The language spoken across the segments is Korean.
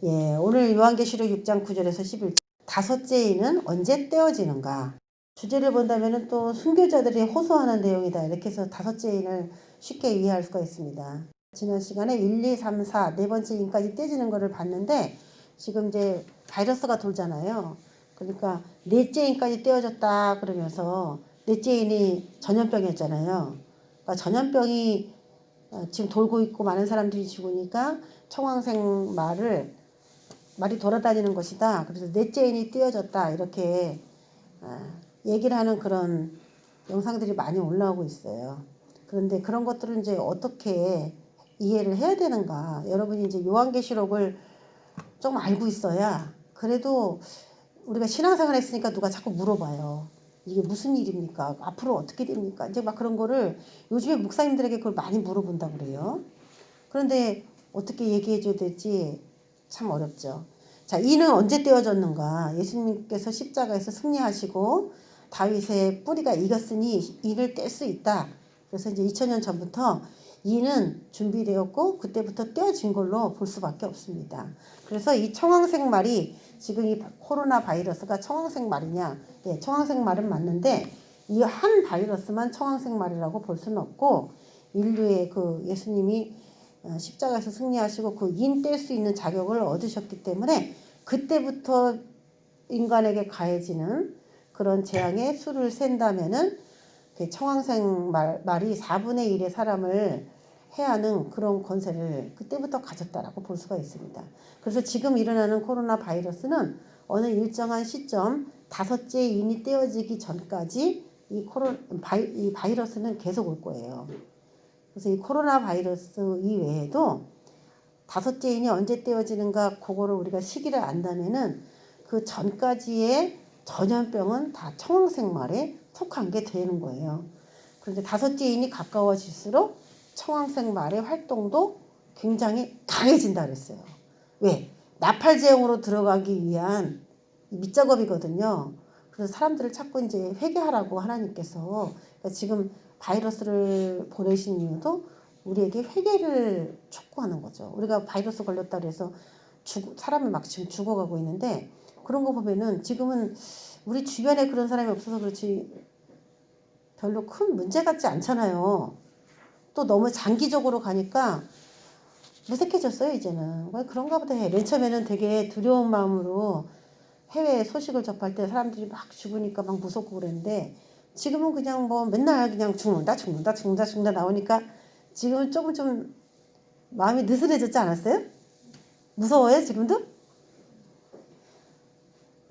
예, 오늘 요한계시록 6장 9절에서 11절. 다섯째 인은 언제 떼어지는가? 주제를 본다면 또 순교자들이 호소하는 내용이다. 이렇게 해서 다섯째 인을 쉽게 이해할 수가 있습니다. 지난 시간에 1, 2, 3, 4 네 번째 인까지 떼지는 것을 봤는데 지금 이제 바이러스가 돌잖아요. 그러니까 넷째 인까지 떼어졌다 그러면서 넷째 인이 전염병이었잖아요. 그러니까 전염병이 지금 돌고 있고 많은 사람들이 죽으니까 청황색 말이 돌아다니는 것이다. 그래서 넷째 인이 띄어졌다. 이렇게 얘기를 하는 그런 영상들이 많이 올라오고 있어요. 그런데 그런 것들은 이제 어떻게 이해를 해야 되는가. 여러분이 이제 요한계시록을 좀 알고 있어야 그래도 우리가 신앙생활 했으니까 누가 자꾸 물어봐요. 이게 무슨 일입니까? 앞으로 어떻게 됩니까? 이제 막 그런 거를 요즘에 목사님들에게 그걸 많이 물어본다고 그래요. 그런데 어떻게 얘기해 줘야 될지 참 어렵죠. 자, 이는 언제 떼어졌는가? 예수님께서 십자가에서 승리하시고 다윗의 뿌리가 익었으니 이를 뗄 수 있다. 그래서 이제 2000년 전부터 이는 준비되었고 그때부터 떼어진 걸로 볼 수밖에 없습니다. 그래서 이 청황색 말이 지금 이 코로나 바이러스가 청황색 말이냐? 네, 청황색 말은 맞는데 이 한 바이러스만 청황색 말이라고 볼 수는 없고 인류의 그 예수님이 십자가에서 승리하시고 그 인 뗄 수 있는 자격을 얻으셨기 때문에 그때부터 인간에게 가해지는 그런 재앙의 수를 센다면은 청황색 말이 4분의 1의 사람을 해하는 그런 권세를 그때부터 가졌다라고 볼 수가 있습니다. 그래서 지금 일어나는 코로나 바이러스는 어느 일정한 시점 다섯째 인이 떼어지기 전까지 이 바이러스는 계속 올 거예요. 그래서 이 코로나 바이러스 이외에도 다섯째 인이 언제 떼어지는가 그거를 우리가 시기를 안다면은 그 전까지의 전염병은 다 청황색 말에 속한 게 되는 거예요. 그런데 다섯째 인이 가까워질수록 청황색 말의 활동도 굉장히 강해진다 그랬어요. 왜? 나팔제형으로 들어가기 위한 밑작업이거든요. 그래서 사람들을 자꾸 이제 회개하라고 하나님께서 그러니까 지금 바이러스를 보내신 이유도 우리에게 회개를 촉구하는 거죠. 우리가 바이러스 걸렸다 그래서 사람이 막 지금 죽어가고 있는데 그런 거 보면은 지금은 우리 주변에 그런 사람이 없어서 그렇지 별로 큰 문제 같지 않잖아요. 또 너무 장기적으로 가니까 무색해졌어요 이제는. 그런가 보다 해. 맨 처음에는 되게 두려운 마음으로 해외 소식을 접할 때 사람들이 막 죽으니까 막 무섭고 그랬는데 지금은 그냥 뭐 맨날 그냥 죽는다 나오니까 지금은 조금 좀 마음이 느슨해졌지 않았어요? 무서워요 지금도?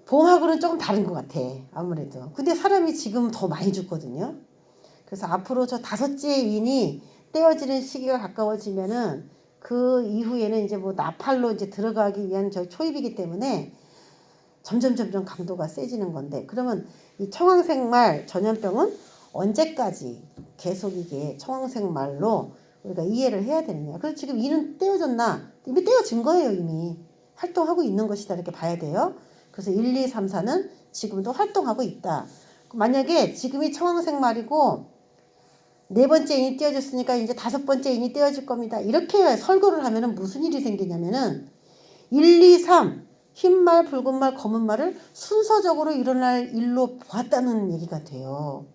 봄하고는 조금 다른 것 같아 아무래도. 근데 사람이 지금 더 많이 죽거든요. 그래서 앞으로 저 다섯째 인이 떼어지는 시기가 가까워지면은 그 이후에는 이제 뭐 나팔로 이제 들어가기 위한 저 초입이기 때문에 점점 강도가 세지는 건데 그러면 이 청황색 말 전염병은 언제까지 계속 이게 청황색 말로 우리가 이해를 해야 되느냐. 그래서 지금 이는 떼어졌나? 이미 떼어진 거예요. 이미 활동하고 있는 것이다 이렇게 봐야 돼요. 그래서 1, 2, 3, 4는 지금도 활동하고 있다. 만약에 지금이 청황색 말이고 네 번째 인이 떼어졌으니까 이제 다섯 번째 인이 떼어질 겁니다. 이렇게 설교를 하면은 무슨 일이 생기냐면은 1, 2, 3 흰말, 붉은 말, 검은 말을 순서적으로 일어날 일로 보았다는 얘기가 돼요.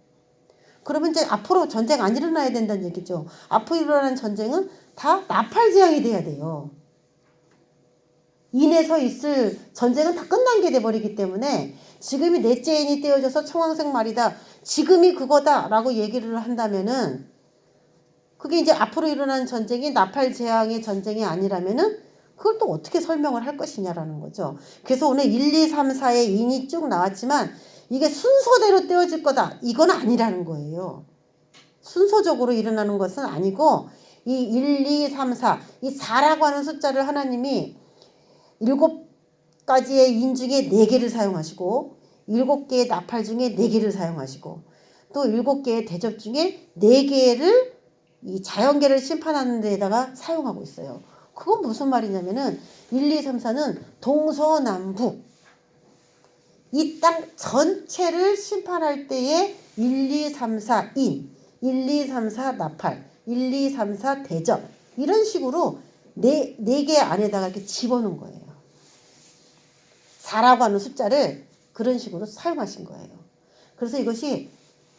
그러면 이제 앞으로 전쟁 안 일어나야 된다는 얘기죠. 앞으로 일어나는 전쟁은 다 나팔재앙이 돼야 돼요. 인해서 있을 전쟁은 다 끝난 게 돼버리기 때문에 지금이 넷째 인이 떼어져서 청황색 말이다. 지금이 그거다 라고 얘기를 한다면은 그게 이제 앞으로 일어나는 전쟁이 나팔재앙의 전쟁이 아니라면은 그걸 또 어떻게 설명을 할 것이냐라는 거죠. 그래서 오늘 1, 2, 3, 4의 인이 쭉 나왔지만 이게 순서대로 떼어질 거다. 이건 아니라는 거예요. 순서적으로 일어나는 것은 아니고 이 1, 2, 3, 4, 이 4라고 하는 숫자를 하나님이 7가지의 인 중에 4개를 사용하시고 7개의 나팔 중에 4개를 사용하시고 또 7개의 대접 중에 4개를 이 자연계를 심판하는 데다가 사용하고 있어요. 그건 무슨 말이냐면은 1, 2, 3, 4는 동서남북 이 땅 전체를 심판할 때에 1, 2, 3, 4 인, 1, 2, 3, 4 나팔, 1, 2, 3, 4 대접 이런 식으로 네 개 안에다가 이렇게 집어넣은 거예요. 4라고 하는 숫자를 그런 식으로 사용하신 거예요. 그래서 이것이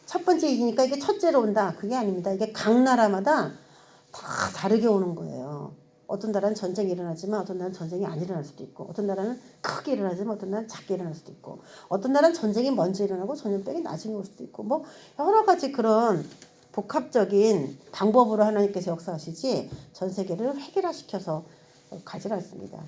첫 번째 일이니까 이게 첫째로 온다. 그게 아닙니다. 이게 각 나라마다 다 다르게 오는 거예요. 어떤 나라는 전쟁이 일어나지만 어떤 나라는 전쟁이 안 일어날 수도 있고, 어떤 나라는 크게 일어나지만 어떤 나라는 작게 일어날 수도 있고, 어떤 나라는 전쟁이 먼저 일어나고 전염병이 나중에 올 수도 있고, 뭐 여러 가지 그런 복합적인 방법으로 하나님께서 역사하시지 전 세계를 획일화시켜서 가지 않습니다.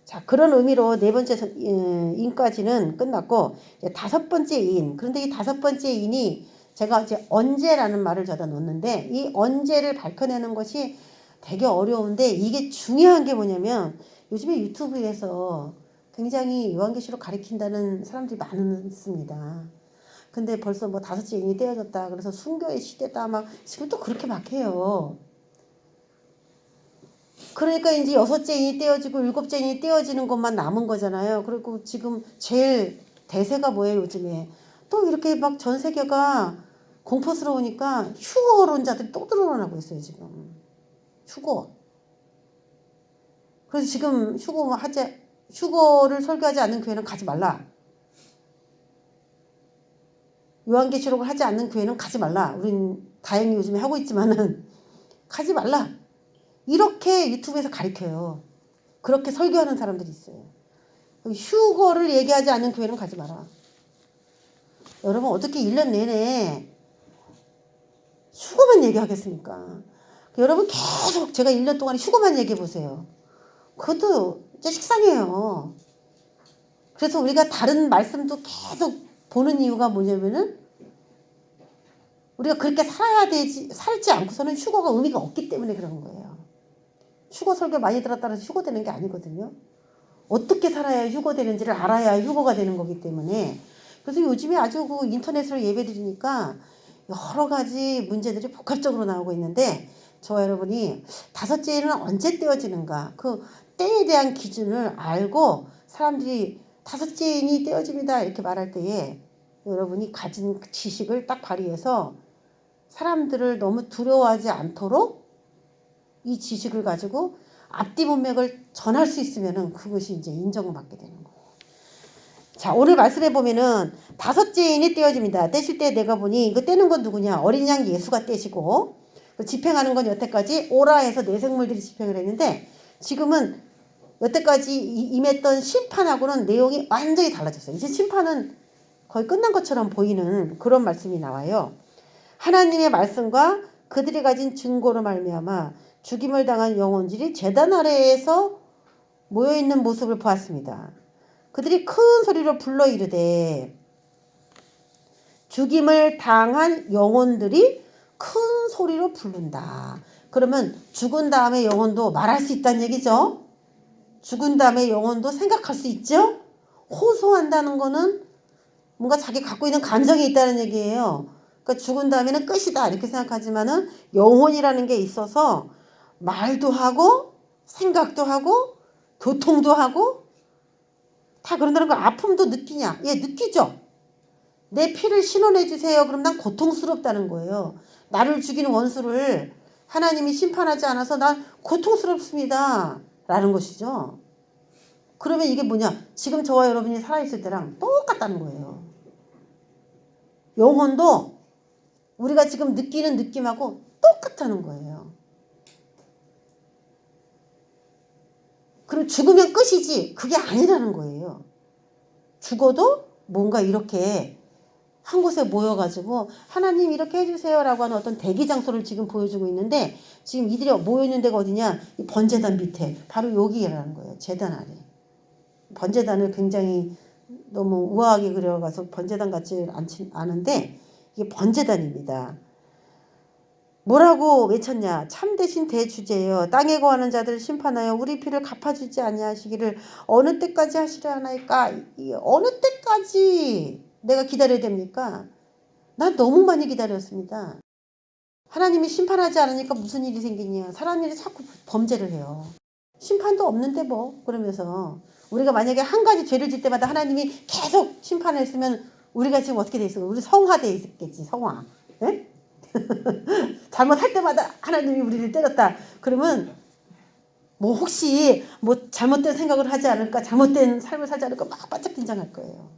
자, 그런 의미로 네 번째 인까지는 끝났고, 이제 다섯 번째 인. 그런데 이 다섯 번째 인이 제가 이제 언제라는 말을 저다 놓는데, 이 언제를 밝혀내는 것이 되게 어려운데, 이게 중요한 게 뭐냐면 요즘에 유튜브에서 굉장히 요한계시록 가리킨다는 사람들이 많습니다. 근데 벌써 뭐 다섯째 인이 떼어졌다, 그래서 순교의 시대다, 막 지금 또 그렇게 막 해요. 그러니까 이제 여섯째 인이 떼어지고 일곱째 인이 떼어지는 것만 남은 거잖아요. 그리고 지금 제일 대세가 뭐예요, 요즘에? 또 이렇게 막 전 세계가 공포스러우니까 휴거론자들이 또 늘어나고 있어요, 지금. 휴거. 그래서 지금 휴거를 설교하지 않는 교회는 가지 말라. 요한계시록을 하지 않는 교회는 가지 말라. 우린 다행히 요즘에 하고 있지만은 가지 말라. 이렇게 유튜브에서 가르쳐요. 그렇게 설교하는 사람들이 있어요. 휴거를 얘기하지 않는 교회는 가지 마라. 여러분 어떻게 1년 내내 휴거만 얘기하겠습니까? 여러분 계속 제가 1년 동안 휴거만 얘기해 보세요. 그것도 이제 식상해요. 그래서 우리가 다른 말씀도 계속 보는 이유가 뭐냐면은 우리가 그렇게 살지 않고서는 휴거가 의미가 없기 때문에 그런 거예요. 휴거 설교 많이 들었다고 해서 휴거되는 게 아니거든요. 어떻게 살아야 휴거되는지를 알아야 휴거가 되는 거기 때문에. 그래서 요즘에 아주 그 인터넷으로 예배드리니까 여러 가지 문제들이 복합적으로 나오고 있는데, 저와 여러분이 다섯째 일은 언제 떼어지는가, 그 때에 대한 기준을 알고 사람들이 다섯째 인이 떼어집니다 이렇게 말할 때에 여러분이 가진 지식을 딱 발휘해서 사람들을 너무 두려워하지 않도록 이 지식을 가지고 앞뒤 문맥을 전할 수 있으면은 그것이 이제 인정을 받게 되는 거예요. 자, 오늘 말씀해 보면은 다섯째 인이 떼어집니다. 떼실 때 내가 보니 이거 떼는 건 누구냐? 어린 양 예수가 떼시고, 집행하는 건 여태까지 오라 해서 네 생물들이 집행을 했는데, 지금은 여태까지 임했던 심판하고는 내용이 완전히 달라졌어요. 이제 심판은 거의 끝난 것처럼 보이는 그런 말씀이 나와요. 하나님의 말씀과 그들이 가진 증거로 말미암아 죽임을 당한 영혼들이 제단 아래에서 모여있는 모습을 보았습니다. 그들이 큰 소리로 불러 이르되, 죽임을 당한 영혼들이 큰 소리로 부른다. 그러면 죽은 다음에 영혼도 말할 수 있다는 얘기죠. 죽은 다음에 영혼도 생각할 수 있죠. 호소한다는 거는 뭔가 자기 갖고 있는 감정이 있다는 얘기예요. 그러니까 죽은 다음에는 끝이다 이렇게 생각하지만은 영혼이라는 게 있어서 말도 하고 생각도 하고 교통도 하고 다 그런다는 걸. 아픔도 느끼냐? 예, 느끼죠. 내 피를 신원해 주세요. 그럼 난 고통스럽다는 거예요. 나를 죽이는 원수를 하나님이 심판하지 않아서 난 고통스럽습니다 라는 것이죠. 그러면 이게 뭐냐? 지금 저와 여러분이 살아있을 때랑 똑같다는 거예요. 영혼도 우리가 지금 느끼는 느낌하고 똑같다는 거예요. 그럼 죽으면 끝이지 그게 아니라는 거예요. 죽어도 뭔가 이렇게 한 곳에 모여가지고 하나님 이렇게 해주세요 라고 하는 어떤 대기 장소를 지금 보여주고 있는데, 지금 이들이 모여있는 데가 어디냐? 이 번제단 밑에 바로 여기라는 거예요. 제단 아래. 번제단을 굉장히 너무 우아하게 그려가서 번제단 같지 않은데 이게 번제단입니다. 뭐라고 외쳤냐? 참되신 대주제여, 땅에 거하는 자들을 심판하여 우리 피를 갚아주지 아니하시기를 어느 때까지 하시려 하나이까? 어느 때까지 내가 기다려야 됩니까? 난 너무 많이 기다렸습니다. 하나님이 심판하지 않으니까 무슨 일이 생기냐? 사람들이 자꾸 범죄를 해요. 심판도 없는데 뭐 그러면서 우리가 만약에 한 가지 죄를 질 때마다 하나님이 계속 심판을 했으면 우리가 지금 어떻게 돼 있어? 우리 성화돼 있겠지. 성화. 네? 잘못할 때마다 하나님이 우리를 때렸다. 그러면 뭐 혹시 뭐 잘못된 생각을 하지 않을까, 잘못된 삶을 살지 않을까 막 바짝 긴장할 거예요.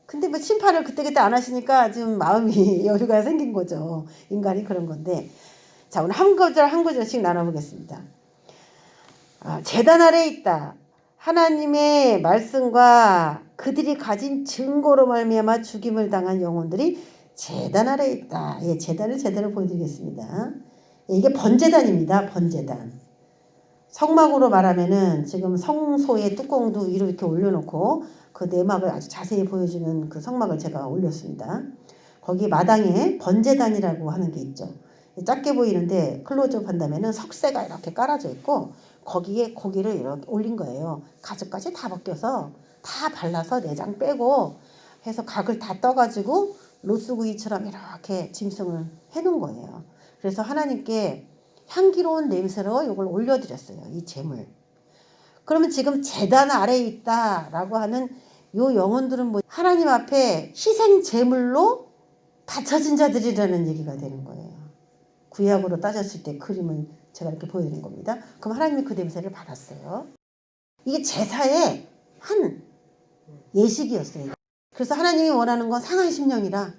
근데 뭐 심판을 그때그때 안 하시니까 지금 마음이 여유가 생긴 거죠. 인간이 그런 건데. 자, 오늘 한 구절 한 구절씩 나눠보겠습니다. 제단 아래에 있다. 하나님의 말씀과 그들이 가진 증거로 말미암아 죽임을 당한 영혼들이 제단 아래에 있다. 예, 제단을 제대로 보여드리겠습니다. 이게 번제단입니다. 번제단. 성막으로 말하면은 지금 성소의 뚜껑도 위로 이렇게 올려놓고 그 내막을 아주 자세히 보여주는 그 성막을 제가 올렸습니다. 거기 마당에 번제단이라고 하는 게 있죠. 작게 보이는데 클로즈업 한다면은 석쇠가 이렇게 깔아져 있고 거기에 고기를 이렇게 올린 거예요. 가죽까지 다 벗겨서 다 발라서 내장 빼고 해서 각을 다 떠가지고 로스구이처럼 이렇게 짐승을 해놓은 거예요. 그래서 하나님께 향기로운 냄새로 이걸 올려드렸어요. 이 제물. 그러면 지금 제단 아래에 있다라고 하는 요 영혼들은 뭐 하나님 앞에 희생 제물로 바쳐진 자들이라는 얘기가 되는 거예요. 구약으로 따졌을 때 그림을 제가 이렇게 보여드린 겁니다. 그럼 하나님이 그 냄새를 받았어요. 이게 제사의 한 예식이었어요. 그래서 하나님이 원하는 건 상한 심령이라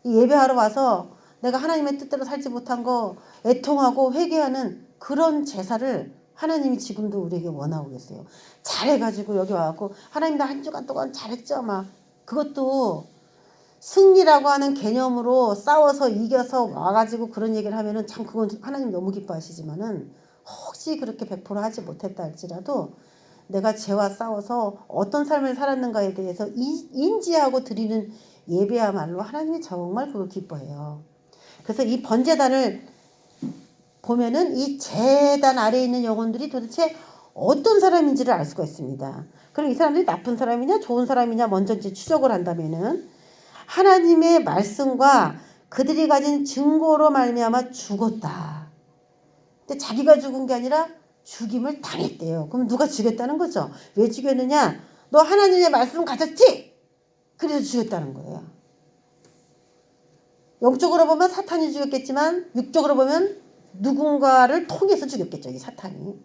이 예배하러 와서 내가 하나님의 뜻대로 살지 못한 거 애통하고 회개하는 그런 제사를 하나님이 지금도 우리에게 원하고 계세요. 잘해가지고 여기 와갖고 하나님 나 한 주간 동안 잘했죠 막 그것도 승리라고 하는 개념으로 싸워서 이겨서 와가지고 그런 얘기를 하면은 참 그건 하나님 너무 기뻐하시지만은 혹시 그렇게 100% 하지 못했다 할지라도 내가 죄와 싸워서 어떤 삶을 살았는가에 대해서 인지하고 드리는 예배야말로 하나님이 정말 그걸 기뻐해요. 그래서 이 번제단을 보면은 이 제단 아래에 있는 영혼들이 도대체 어떤 사람인지를 알 수가 있습니다. 그럼 이 사람들이 나쁜 사람이냐 좋은 사람이냐 먼저 이제 추적을 한다면은 하나님의 말씀과 그들이 가진 증거로 말미암아 죽었다. 근데 자기가 죽은 게 아니라 죽임을 당했대요. 그럼 누가 죽였다는 거죠? 왜 죽였느냐? 너 하나님의 말씀 가졌지? 그래서 죽였다는 거예요. 영적으로 보면 사탄이 죽였겠지만 육적으로 보면 누군가를 통해서 죽였겠죠. 이 사탄이.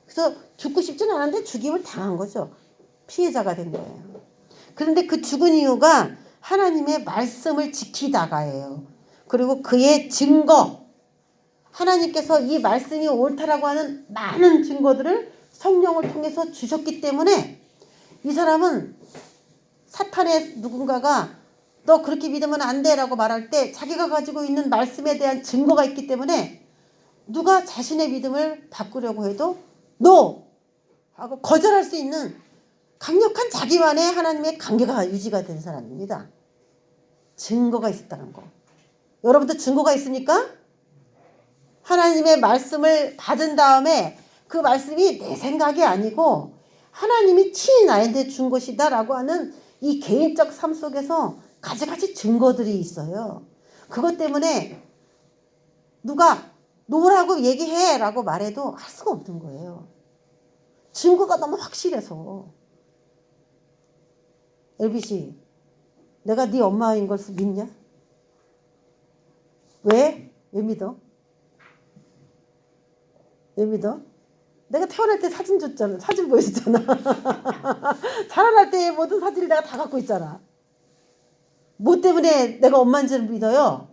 그래서 죽고 싶지는 않은데 죽임을 당한 거죠. 피해자가 된 거예요. 그런데 그 죽은 이유가 하나님의 말씀을 지키다가예요. 그리고 그의 증거, 하나님께서 이 말씀이 옳다라고 하는 많은 증거들을 성령을 통해서 주셨기 때문에 이 사람은 사탄의 누군가가 너 그렇게 믿으면 안 돼 라고 말할 때 자기가 가지고 있는 말씀에 대한 증거가 있기 때문에 누가 자신의 믿음을 바꾸려고 해도 NO! 하고 거절할 수 있는 강력한 자기만의 하나님의 관계가 유지가 된 사람입니다. 증거가 있었다는 거. 여러분도 증거가 있습니까? 하나님의 말씀을 받은 다음에 그 말씀이 내 생각이 아니고 하나님이 친히 나한테 준 것이다 라고 하는 이 개인적 삶 속에서 가지가지 증거들이 있어요. 그것 때문에 누가 노라고 얘기해 라고 말해도 할 수가 없는 거예요. 증거가 너무 확실해서. LBC, 내가 네 엄마인 걸 믿냐? 왜? 왜 믿어? 왜 믿어? 내가 태어날 때 사진 줬잖아. 사진 보여줬잖아. 자라날 때 모든 사진을 내가 다 갖고 있잖아. 뭐 때문에 내가 엄마인 줄 믿어요?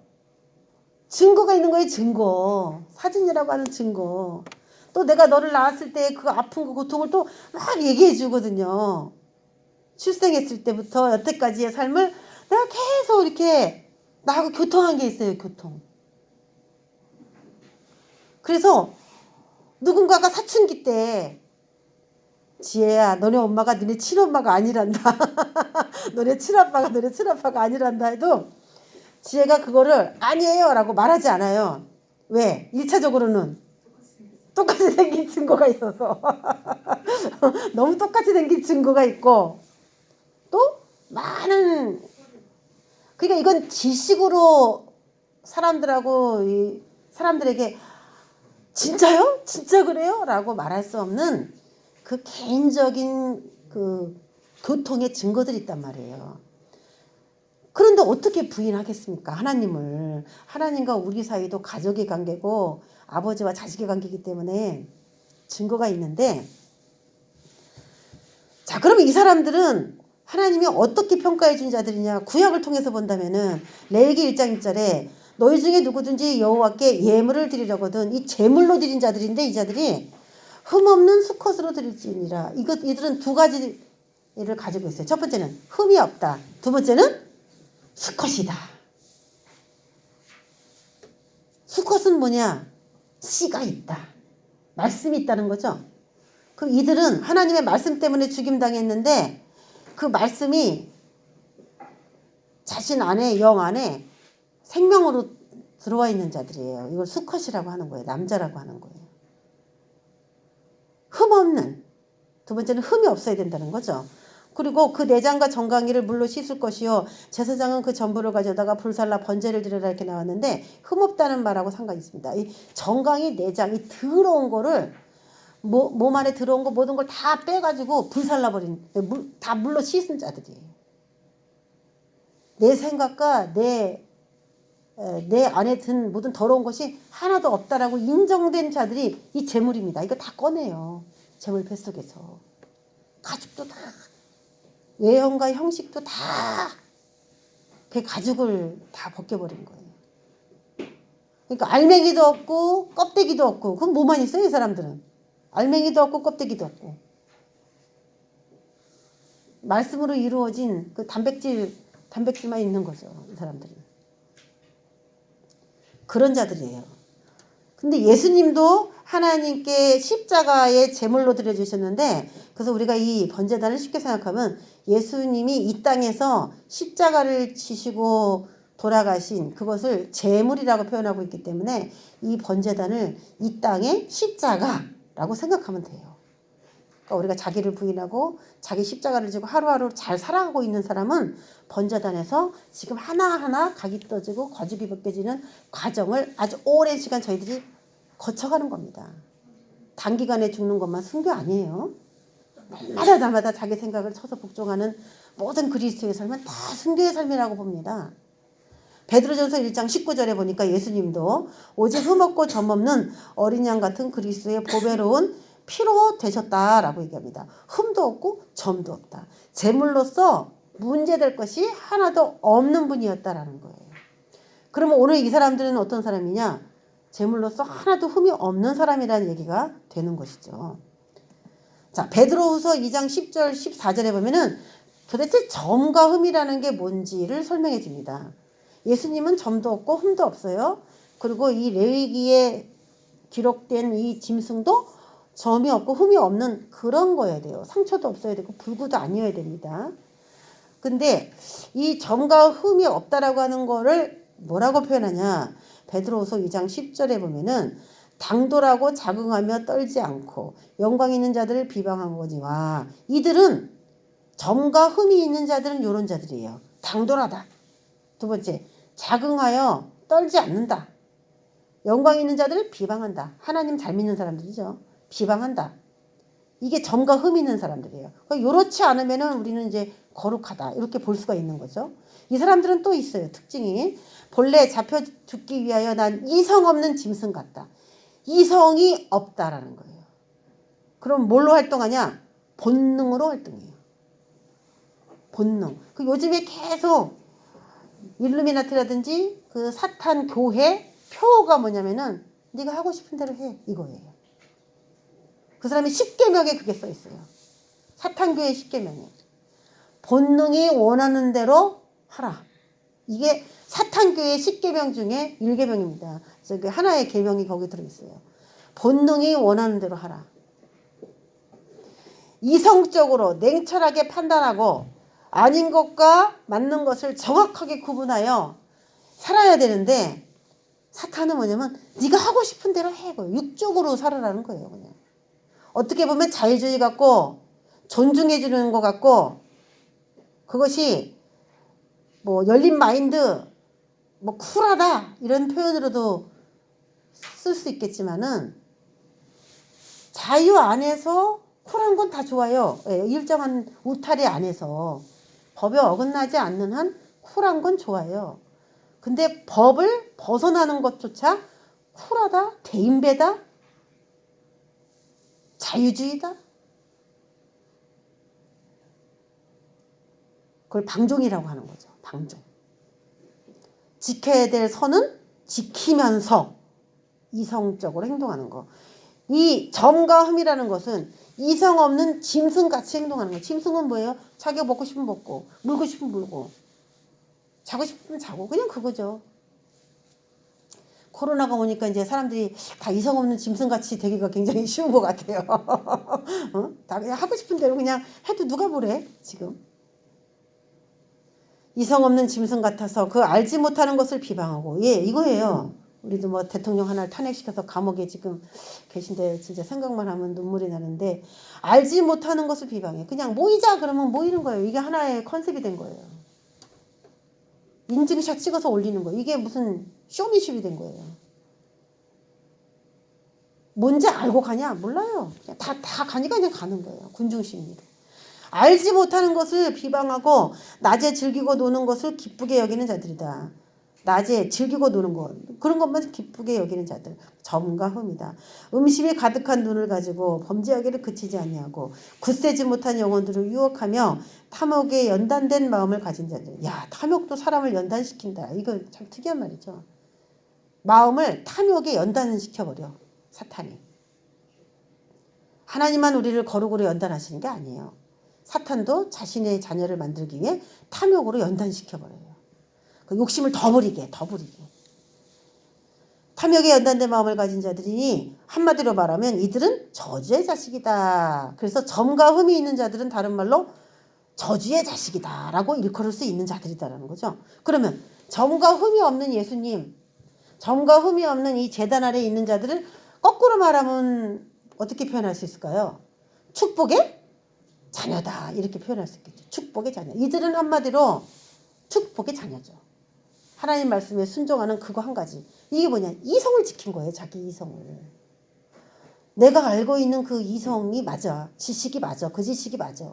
증거가 있는 거예요. 증거. 사진이라고 하는 증거. 또 내가 너를 낳았을 때 그 아픈 그 고통을 또 막 얘기해 주거든요. 출생했을 때부터 여태까지의 삶을 내가 계속 이렇게 나하고 교통한 게 있어요. 교통. 그래서 누군가가 사춘기 때 지혜야 너네 엄마가 너네 친엄마가 아니란다. 너네 친아빠가 너네 친아빠가 아니란다 해도 지혜가 그거를 아니에요 라고 말하지 않아요. 왜? 1차적으로는 똑같이 생긴 증거가 있어서 너무 똑같이 생긴 증거가 있고 또 많은 그러니까 이건 지식으로 사람들에게 진짜요? 진짜 그래요? 라고 말할 수 없는 그 개인적인 그 교통의 증거들이 있단 말이에요. 그런데 어떻게 부인하겠습니까? 하나님을. 하나님과 우리 사이도 가족의 관계고 아버지와 자식의 관계이기 때문에 증거가 있는데, 자, 그러면 이 사람들은 하나님이 어떻게 평가해 준 자들이냐? 구약을 통해서 본다면은 레위기 1장 1절에 너희 중에 누구든지 여호와께 예물을 드리려거든 이 제물로 드린 자들인데, 이 자들이 흠없는 수컷으로 드릴지니라. 이들은 두 가지를 가지고 있어요. 첫 번째는 흠이 없다. 두 번째는 수컷이다. 수컷은 뭐냐? 씨가 있다. 말씀이 있다는 거죠. 그럼 이들은 하나님의 말씀 때문에 죽임당했는데 그 말씀이 자신 안에, 영 안에 생명으로 들어와 있는 자들이에요. 이걸 수컷이라고 하는 거예요. 남자라고 하는 거예요. 흠 없는. 두 번째는 흠이 없어야 된다는 거죠. 그리고 그 내장과 정강이를 물로 씻을 것이요 제사장은 그 전부를 가져다가 불살라 번제를 드려라 이렇게 나왔는데 흠 없다는 말하고 상관이 있습니다. 이 정강이 내장이 더러운 거를 몸 안에 들어온 거 모든 걸 다 빼가지고 불살라버린 다 물로 씻은 자들이에요. 내 생각과 내 안에 든 모든 더러운 것이 하나도 없다라고 인정된 자들이 이 제물입니다. 이거 다 꺼내요. 제물 뱃속에서. 가죽도 다 외형과 형식도 다 그 가죽을 다 벗겨버린 거예요. 그러니까 알맹이도 없고 껍데기도 없고 그럼 뭐만 있어요 이 사람들은. 알맹이도 없고 껍데기도 없고 말씀으로 이루어진 그 단백질만 있는 거죠. 이 사람들은. 그런 자들이에요. 근데 예수님도 하나님께 십자가의 제물로 드려주셨는데 그래서 우리가 이 번제단을 쉽게 생각하면 예수님이 이 땅에서 십자가를 지시고 돌아가신 그것을 제물이라고 표현하고 있기 때문에 이 번제단을 이 땅의 십자가라고 생각하면 돼요. 그러니까 우리가 자기를 부인하고 자기 십자가를 지고 하루하루 잘 살아가고 있는 사람은 번제단에서 지금 하나하나 각이 떠지고 거죽이 벗겨지는 과정을 아주 오랜 시간 저희들이 거쳐가는 겁니다. 단기간에 죽는 것만 순교 아니에요. 날마다 자기 생각을 쳐서 복종하는 모든 그리스도의 삶은 다 순교의 삶이라고 봅니다. 베드로전서 1장 19절에 보니까 예수님도 오직 흠없고 점없는 어린 양 같은 그리스도의 보배로운 피로 되셨다라고 얘기합니다. 흠도 없고 점도 없다. 제물로서 문제될 것이 하나도 없는 분이었다라는 거예요. 그러면 오늘 이 사람들은 어떤 사람이냐? 제물로서 하나도 흠이 없는 사람이라는 얘기가 되는 것이죠. 자, 베드로후서 2장 10절 14절에 보면은 도대체 점과 흠이라는 게 뭔지를 설명해 줍니다. 예수님은 점도 없고 흠도 없어요. 그리고 이 레위기에 기록된 이 짐승도 점이 없고 흠이 없는 그런 거여야 돼요. 상처도 없어야 되고 불구도 아니어야 됩니다. 근데 이 점과 흠이 없다라고 하는 거를 뭐라고 표현하냐? 베드로후서 2장 10절에 보면은 당돌하고 자긍하며 떨지 않고 영광 있는 자들을 비방한 거지와 이들은 점과 흠이 있는 자들은 이런 자들이에요. 당돌하다. 두 번째, 자긍하여 떨지 않는다. 영광 있는 자들을 비방한다. 하나님 잘 믿는 사람들이죠. 비방한다. 이게 점과 흠이 있는 사람들이에요. 이렇지 않으면은 우리는 이제 거룩하다 이렇게 볼 수가 있는 거죠. 이 사람들은 또 있어요. 특징이 본래 잡혀 죽기 위하여 난 이성 없는 짐승 같다. 이성이 없다라는 거예요. 그럼 뭘로 활동하냐? 본능으로 활동해요. 본능. 그 요즘에 계속 일루미나티라든지 그 사탄 교회 표어가 뭐냐면은 네가 하고 싶은 대로 해 이거예요. 그 사람이 10계명에 그게 써 있어요. 사탄교회 10계명에. 본능이 원하는 대로 하라. 이게 사탄교회 10계명 중에 1계명입니다. 그래서 그 하나의 계명이 거기 들어있어요. 본능이 원하는 대로 하라. 이성적으로 냉철하게 판단하고 아닌 것과 맞는 것을 정확하게 구분하여 살아야 되는데 사탄은 뭐냐면 네가 하고 싶은 대로 해. 육적으로 살아라는 거예요. 그냥. 어떻게 보면 자유주의 같고 존중해 주는 것 같고 그것이 뭐 열린 마인드 뭐 쿨하다 이런 표현으로도 쓸 수 있겠지만은 자유 안에서 쿨한 건 다 좋아요. 일정한 울타리 안에서 법에 어긋나지 않는 한 쿨한 건 좋아요. 근데 법을 벗어나는 것조차 쿨하다, 대인배다 자유주의다. 그걸 방종이라고 하는 거죠. 방종. 지켜야 될 선은 지키면서 이성적으로 행동하는 거. 이 점과 흠이라는 것은 이성 없는 짐승같이 행동하는 거예요. 짐승은 뭐예요? 자기가 먹고 싶으면 먹고 물고 싶으면 물고 자고 싶으면 자고 그냥 그거죠. 코로나가 오니까 이제 사람들이 다 이성 없는 짐승같이 되기가 굉장히 쉬운 것 같아요. 다 그냥 하고 싶은 대로 그냥 해도 누가 뭐래 지금. 이성 없는 짐승 같아서 그 알지 못하는 것을 비방하고 예 이거예요. 우리도 뭐 대통령 하나를 탄핵시켜서 감옥에 지금 계신데 진짜 생각만 하면 눈물이 나는데 알지 못하는 것을 비방해. 그냥 모이자 그러면 모이는 거예요. 이게 하나의 컨셉이 된 거예요. 인증샷 찍어서 올리는 거예요. 이게 무슨 쇼미십이 된 거예요. 뭔지 알고 가냐? 몰라요. 그냥 다 가니까 그냥 가는 거예요. 군중심리로. 알지 못하는 것을 비방하고 낮에 즐기고 노는 것을 기쁘게 여기는 자들이다. 낮에 즐기고 노는 것 그런 것만 기쁘게 여기는 자들 점과 흠이다. 음심이 가득한 눈을 가지고 범죄하기를 그치지 아니하고 굳세지 못한 영혼들을 유혹하며 탐욕에 연단된 마음을 가진 자들. 야 탐욕도 사람을 연단시킨다. 이거 참 특이한 말이죠. 마음을 탐욕에 연단시켜버려 사탄이. 하나님만 우리를 거룩으로 연단하시는 게 아니에요. 사탄도 자신의 자녀를 만들기 위해 탐욕으로 연단시켜버려요. 그 욕심을 더 부리게. 탐욕에 연단된 마음을 가진 자들이니 한마디로 말하면 이들은 저주의 자식이다. 그래서 점과 흠이 있는 자들은 다른 말로 저주의 자식이다 라고 일컬을 수 있는 자들이다라는 거죠. 그러면 점과 흠이 없는 예수님, 점과 흠이 없는 이 제단 아래에 있는 자들을 거꾸로 말하면 어떻게 표현할 수 있을까요? 축복의 자녀다 이렇게 표현할 수 있겠죠. 축복의 자녀. 이들은 한마디로 축복의 자녀죠. 하나님 말씀에 순종하는 그거 한 가지. 이게 뭐냐? 이성을 지킨 거예요. 자기 이성을. 내가 알고 있는 그 이성이 맞아. 지식이 맞아. 그 지식이 맞아.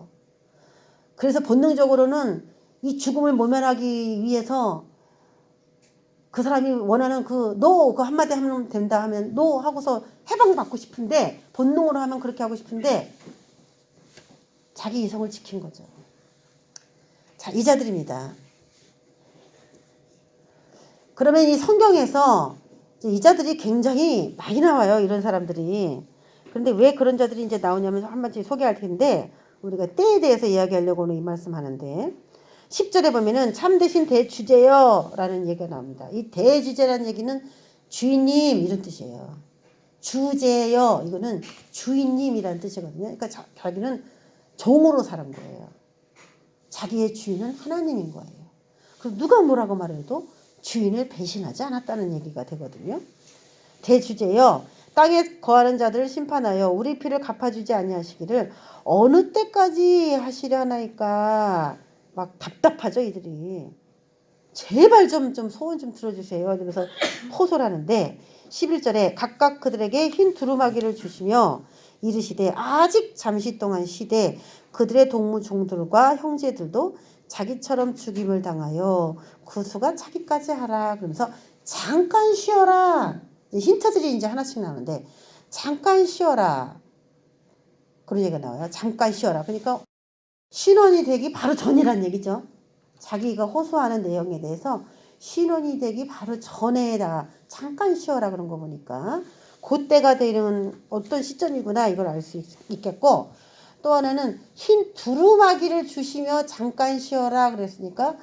그래서 본능적으로는 이 죽음을 모면하기 위해서 그 사람이 원하는 그 한마디 하면 된다 하면 노 하고서 해방받고 싶은데 본능으로 하면 그렇게 하고 싶은데 자기 이성을 지킨 거죠. 자, 이 자들입니다. 그러면 이 성경에서 이 자들이 굉장히 많이 나와요. 이런 사람들이. 그런데 왜 그런 자들이 이제 나오냐면 한마디 소개할 텐데 우리가 때에 대해서 이야기하려고 오늘 이 말씀 하는데 10절에 보면은 참되신 대주제여 라는 얘기가 나옵니다. 이 대주제라는 얘기는 주인님 이런 뜻이에요. 주제여 이거는 주인님이라는 뜻이거든요. 그러니까 자기는 종으로 사는 거예요. 자기의 주인은 하나님인 거예요. 그럼 누가 뭐라고 말해도 주인을 배신하지 않았다는 얘기가 되거든요. 대주제여 땅에 거하는 자들을 심판하여 우리 피를 갚아주지 아니하시기를 어느 때까지 하시려 하나이까. 막 답답하죠 이들이. 제발 좀 소원 좀 들어주세요. 그래서 호소하는데 11절에 각각 그들에게 흰 두루마기를 주시며 이르시되 아직 잠시 동안 쉬되 그들의 동무 종들과 형제들도 자기처럼 죽임을 당하여 구수가 차기까지 하라. 그러면서 잠깐 쉬어라. 힌트들이 이제 하나씩 나오는데 잠깐 쉬어라. 그런 얘기가 나와요. 잠깐 쉬어라. 그러니까 신원이 되기 바로 전이란 얘기죠. 자기가 호소하는 내용에 대해서 신원이 되기 바로 전에다 잠깐 쉬어라 그런 거 보니까 그때가 되는 어떤 시점이구나 이걸 알 수 있겠고 또 하나는 흰 두루마기를 주시며 잠깐 쉬어라 그랬으니까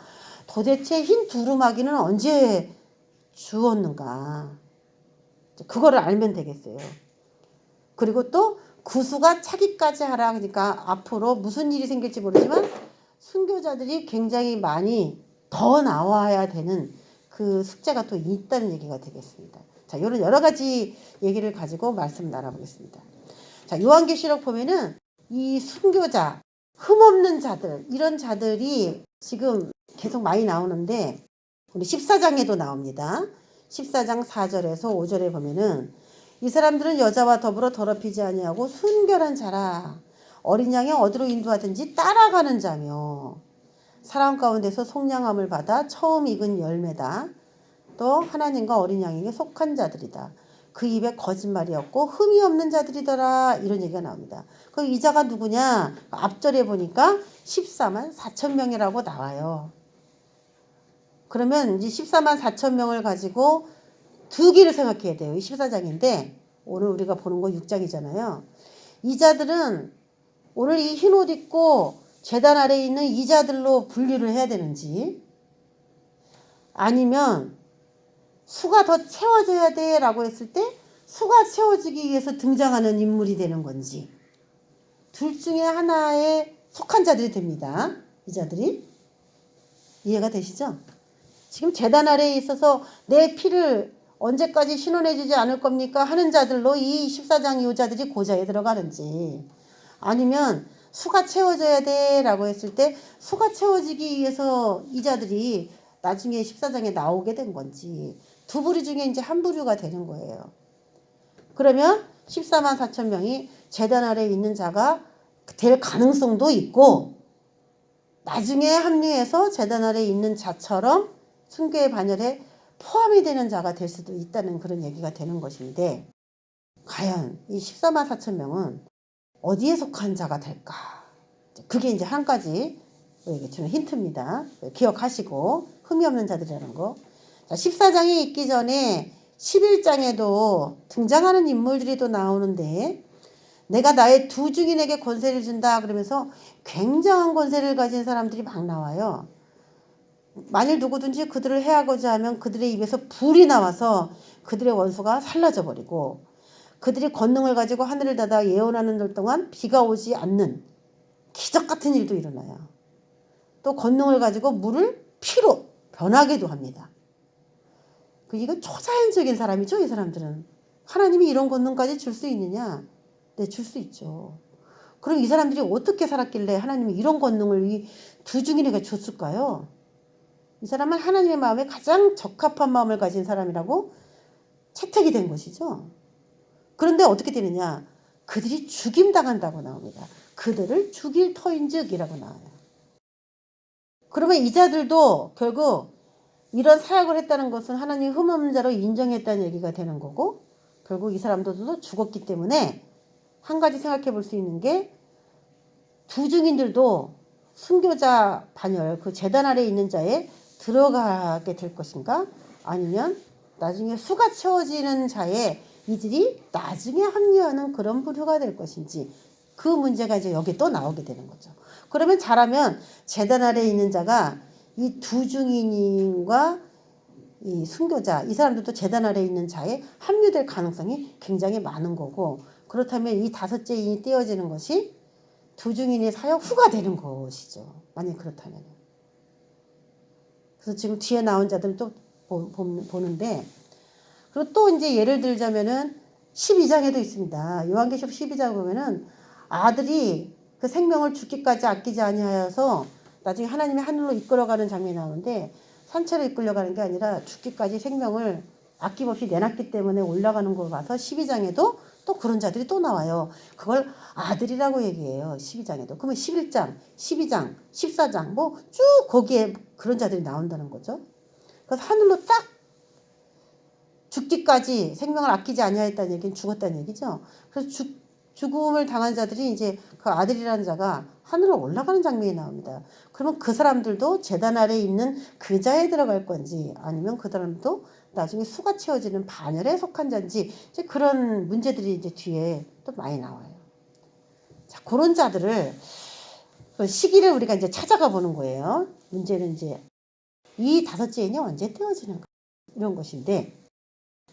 도대체 흰 두루마기는 언제 주었는가 그거를 알면 되겠어요. 그리고 또 구수가 차기까지 하라 그러니까 앞으로 무슨 일이 생길지 모르지만 순교자들이 굉장히 많이 더 나와야 되는 그 숙제가 또 있다는 얘기가 되겠습니다. 자, 이런 여러 가지 얘기를 가지고 말씀 나눠보겠습니다. 자, 요한계시록 보면은 이 순교자, 흠없는 자들, 이런 자들이 지금 계속 많이 나오는데 우리 14장에도 나옵니다. 14장 4절에서 5절에 보면은 이 사람들은 여자와 더불어 더럽히지 아니하고 순결한 자라. 어린 양이 어디로 인도하든지 따라가는 자며 사람 가운데서 속량함을 받아 처음 익은 열매다. 또 하나님과 어린 양에게 속한 자들이다. 그 입에 거짓말이 없고 흠이 없는 자들이더라. 이런 얘기가 나옵니다. 그럼 이 자가 누구냐? 앞절에 보니까 14만 4천 명이라고 나와요. 그러면 이제 14만 4천 명을 가지고 두 개를 생각해야 돼요. 이 14장인데 오늘 우리가 보는 거 6장이잖아요. 이 자들은 오늘 이 흰 옷 입고 제단 아래에 있는 이 자들로 분류를 해야 되는지, 아니면 수가 더 채워져야 돼 라고 했을 때 수가 채워지기 위해서 등장하는 인물이 되는 건지, 둘 중에 하나에 속한 자들이 됩니다. 이 자들이. 이해가 되시죠? 지금 제단 아래에 있어서 내 피를 언제까지 신원해주지 않을 겁니까? 하는 자들로 이 14장 여자들이 고자에 들어가는지, 아니면 수가 채워져야 돼 라고 했을 때 수가 채워지기 위해서 이 자들이 나중에 14장에 나오게 된 건지, 두 부류 중에 이제 한 부류가 되는 거예요. 그러면 14만 4천 명이 제단 아래에 있는 자가 될 가능성도 있고, 나중에 합류해서 제단 아래에 있는 자처럼 순교의 반열에 포함이 되는 자가 될 수도 있다는 그런 얘기가 되는 것인데, 과연 이 14만 4천 명은 어디에 속한 자가 될까? 그게 이제 한 가지 우리에게 주는 힌트입니다. 기억하시고, 흠이 없는 자들이라는 거. 자, 14장이 있기 전에 11장에도 등장하는 인물들이 또 나오는데, 내가 나의 두 증인에게 권세를 준다 그러면서 굉장한 권세를 가진 사람들이 막 나와요. 만일 누구든지 그들을 해하고자 하면 그들의 입에서 불이 나와서 그들의 원수가 살라져 버리고, 그들이 권능을 가지고 하늘을 닫아 예언하는 날 동안 비가 오지 않는 기적 같은 일도 일어나요. 또 권능을 가지고 물을 피로 변하기도 합니다. 이건 초자연적인 사람이죠. 이 사람들은. 하나님이 이런 권능까지 줄 수 있느냐? 네, 줄 수 있죠. 그럼 이 사람들이 어떻게 살았길래 하나님이 이런 권능을 이 두 증인에게 줬을까요? 이 사람은 하나님의 마음에 가장 적합한 마음을 가진 사람이라고 채택이 된 것이죠. 그런데 어떻게 되느냐? 그들이 죽임당한다고 나옵니다. 그들을 죽일 터인즉이라고 나와요. 그러면 이 자들도 결국 이런 사역을 했다는 것은 하나님 흠 없는 자로 인정했다는 얘기가 되는 거고, 결국 이 사람들도 죽었기 때문에 한 가지 생각해 볼 수 있는 게, 두 증인들도 순교자 반열, 그 제단 아래에 있는 자에 들어가게 될 것인가? 아니면 나중에 수가 채워지는 자에 이들이 나중에 합류하는 그런 부류가 될 것인지, 그 문제가 이제 여기 또 나오게 되는 거죠. 그러면 잘하면 제단 아래에 있는 자가 이 두 증인과 이 순교자, 이 사람들도 제단 아래에 있는 자에 합류될 가능성이 굉장히 많은 거고, 그렇다면 이 다섯째 인이 떼어지는 것이 두 증인의 사역 후가 되는 것이죠. 만약 그렇다면. 그래서 지금 뒤에 나온 자들 또 보는데, 그리고 또 이제 예를 들자면은 12장에도 있습니다. 요한계시록 12장 보면은 아들이 그 생명을 죽기까지 아끼지 아니하여서 나중에 하나님의 하늘로 이끌어가는 장면이 나오는데, 산채로 이끌려가는 게 아니라 죽기까지 생명을 아낌없이 내놨기 때문에 올라가는 걸 봐서 12장에도 또 그런 자들이 또 나와요. 그걸 아들이라고 얘기해요. 12장에도. 그러면 11장, 12장, 14장 뭐 쭉 거기에 그런 자들이 나온다는 거죠. 그래서 하늘로 딱 죽기까지 생명을 아끼지 아니하였다는 얘기는 죽었다는 얘기죠. 그래서 죽음을 당한 자들이 이제 그 아들이라는 자가 하늘로 올라가는 장면이 나옵니다. 그러면 그 사람들도 제단 아래에 있는 그 자에 들어갈 건지, 아니면 그 사람도 나중에 수가 채워지는 반열에 속한 자인지, 이제 그런 문제들이 이제 뒤에 또 많이 나와요. 자, 그런 자들을 그 시기를 우리가 이제 찾아가 보는 거예요. 문제는 이제 이 다섯째 인이 언제 떼어지는가, 이런 것인데,